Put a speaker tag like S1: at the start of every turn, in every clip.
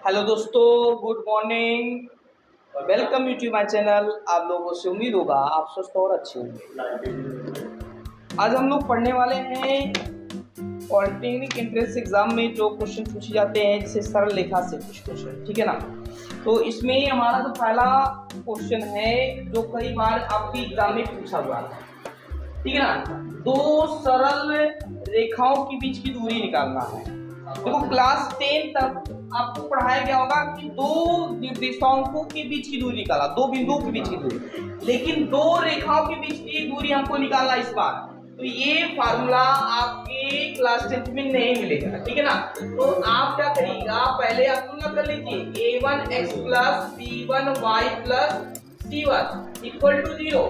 S1: Hello दोस्तों, good morning. Welcome you to my channel. आप लोगों से उम्मीद होगा आप स्वस्थ और अच्छे होंगे। आज हम लोग पढ़ने वाले हैं पॉलिटेक्निक एंट्रेंस एग्जाम में जो क्वेश्चन पूछे जाते हैं, जैसे सरल रेखा से कुछ क्वेश्चन, ठीक है ना। तो इसमें हमारा जो पहला क्वेश्चन है जो कई बार आपकी एग्जाम में पूछा हुआ है, ठीक है ना। दो सरल रेखाओं के बीच की दूरी निकालना है। देखो क्लास 10 तक आपको पढ़ाया गया होगा कि दो निर्देशांकों के बीच की दूरी निकाला, दो बिंदुओं के बीच की दूरी, लेकिन दो रेखाओं के बीच की दूरी हमको निकालना इस बार। तो ये फार्मूला आपके क्लास 10 में नहीं मिलेगा, ठीक है ना। तो आप क्या करिएगा, पहले आप तुलना कर लीजिए a1x plus b1y plus c1 equal to 0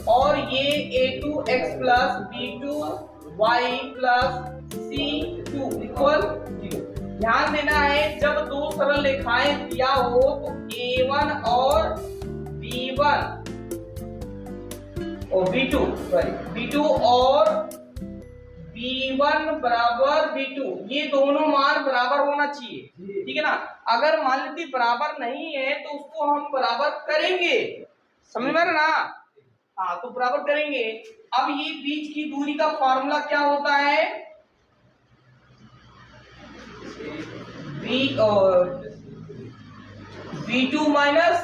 S1: और ये a2x plus b2y plus c2 equal 0। ध्यान देना है, जब दो सरल रेखाएं दिया हो तो a1 और b1 और b2 और b1 बराबर b2, ये दोनों मान बराबर होना चाहिए, ठीक है ना। अगर मान लीजिए बराबर नहीं है तो उसको हम बराबर करेंगे, समझ में ना। हाँ, तो बराबर करेंगे। अब ये बीच की दूरी का फॉर्मूला क्या होता है, b2 minus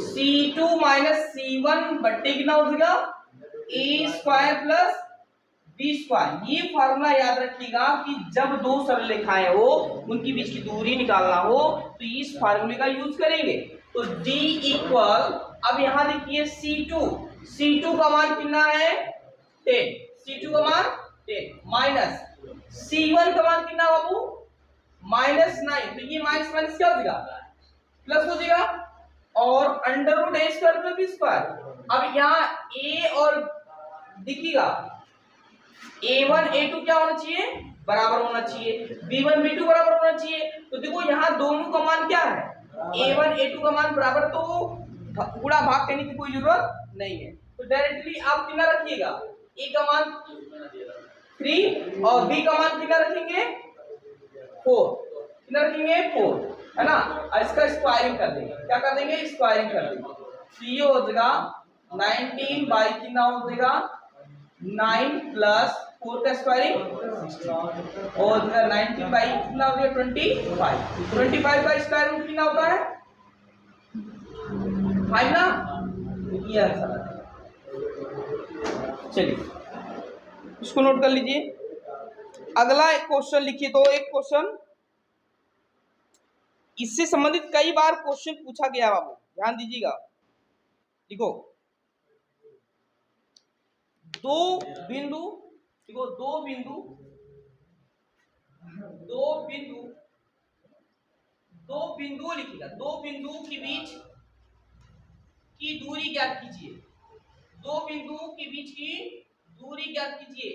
S1: c2 minus c1 बट्टे कितना हो जाएगा a square plus b square. ये फार्मूला याद रखिएगा कि जब दो सरल रेखाएं हो उनकी बीच की दूरी निकालना हो तो इस फार्मूले का यूज करेंगे। तो d इक्वल, अब यहां देखिए c2 का मान कितना है 10, c2 का मान 10 माइनस c1 का मान कितना बाबू -9, तो ये माइनस माइनस क्या हो जाएगा प्लस हो जाएगा और अंडर रूट ए स्क्वायर प्लस बी स्क्वायर। अब यहाँ a और देखिएगा a1 a2 क्या होना चाहिए बराबर होना चाहिए, b1 b2 बराबर होना चाहिए। तो देखो यहाँ दोनों का मान क्या है, a1 a2 का मान बराबर, तो गुणा भाग करने की कोई जरूरत नहीं है। तो डायरेक्टली आप कितना रखिएगा, a का मान 3 और b का मान कितना रखेंगे 4, कितना रखेंगे 4, है ना। और इसका स्क्वायरिंग कर देंगे, क्या कर देंगे स्क्वायरिंग कर देंगे। तो ये हो जाएगा 19 बाई कितना हो जाएगा 9 प्लस 4 का स्क्वायरिंग और 90 बाई कितना हो गया 25 का स्क्वायर रूट कितना होता है 5 ना। ये आंसर है। चलिए इसको नोट कर लीजिए। अगला एक क्वेश्चन लिखिए, तो एक क्वेश्चन इससे संबंधित कई बार क्वेश्चन पूछा गया बाबू, ध्यान दीजिएगा। देखो दो बिंदु लिखिएगा, दो बिंदु के बीच की दूरी ज्ञात कीजिए, दो बिंदुओं के बीच की दूरी ज्ञात कीजिए।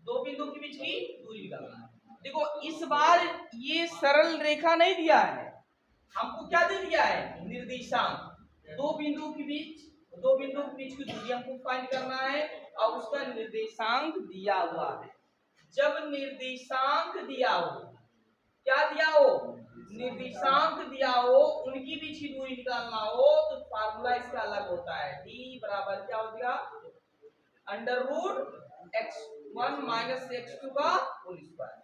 S1: दो बिंदु के बीच की दूरी निकालना है। देखो इस बार ये सरल रेखा नहीं दिया है, हमको क्या दे दिया है निर्देशांक। दो बिंदु के बीच की दूरी हमको फाइंड करना है और उसका निर्देशांक दिया हुआ है। जब निर्देशांक दिया हो, क्या दिया हो निर्देशांक दिया हो, उनकी बीच की दूरी निकालना हो तो फार्मूला इसका अलग होता है। d बराबर क्या हो जाएगा under root x1 minus x2 का whole square,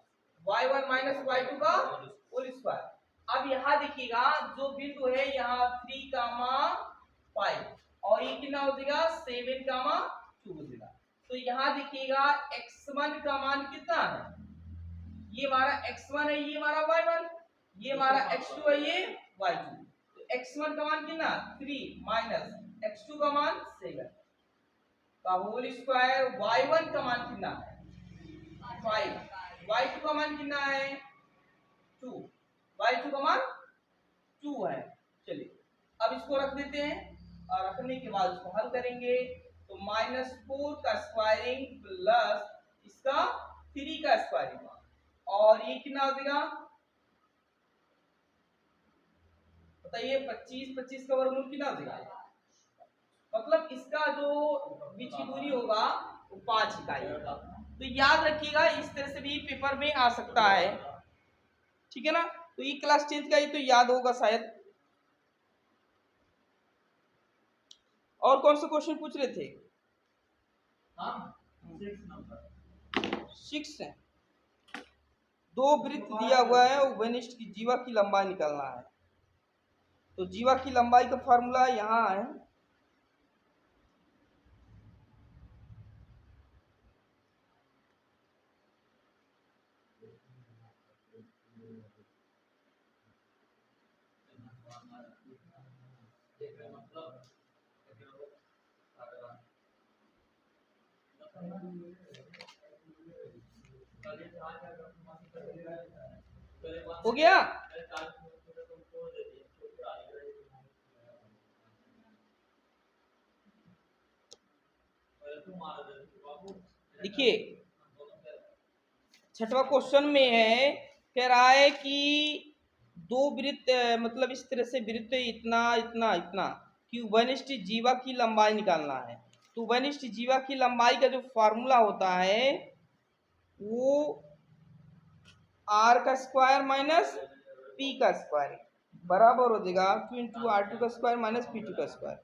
S1: y1 minus y2 का होल स्क्वायर। अब यहाँ देखिएगा जो बिंदु है यहाँ 3,5 और ये कितना हो जाएगा 7,2 हो जाएगा। तो यहाँ देखिएगा x1 का मान कितना है, ये हमारा x1 है, ये हमारा y1, ये हमारा x2 है, ये y2। तो x1 का मान कितना 3 माइनस x2 का मान 7 का होल स्क्वायर, y1 का मान कितना है 5, y2 का मान कितना है 2, y2 का मान 2 है। चलिए अब इसको रख देते हैं और रखने के बाद इसको हल करेंगे तो -4 का स्क्वायरिंग प्लस इसका 3 का स्क्वायरिंग और ये कितना हो जाएगा बताइए 25 का वर्गमूल कितना हो जाएगा मतलब इसका जो बीच की दूरी होगा वो 5 इकाई होगा। तो याद रखिएगा, इस तरह से भी पेपर में आ सकता है, ठीक है ना। तो ये क्लास 10th का ये तो याद होगा शायद। और कौन सा क्वेश्चन पूछ रहे थे? हाँ, 6 है। 2 वृत्त दिया हुआ है, उभयनिष्ठ की जीवा की लंबाई निकालना है। तो जीवा की लंबाई का फॉर्मूला यहाँ है, हो गया। देखिए 6वां क्वेश्चन में है, कह रहा है कि 2 वृत्त, मतलब इस तरह से वृत्त इतना इतना इतना कि उभयनिष्ठ जीवा की लंबाई निकालना है। तो उभयनिष्ठ जीवा की लंबाई का जो फॉर्मूला होता है वो r का स्क्वायर माइनस p का स्क्वायर बराबर हो जाएगा q इंटू r2 का स्क्वायर माइनस p2 का स्क्वायर।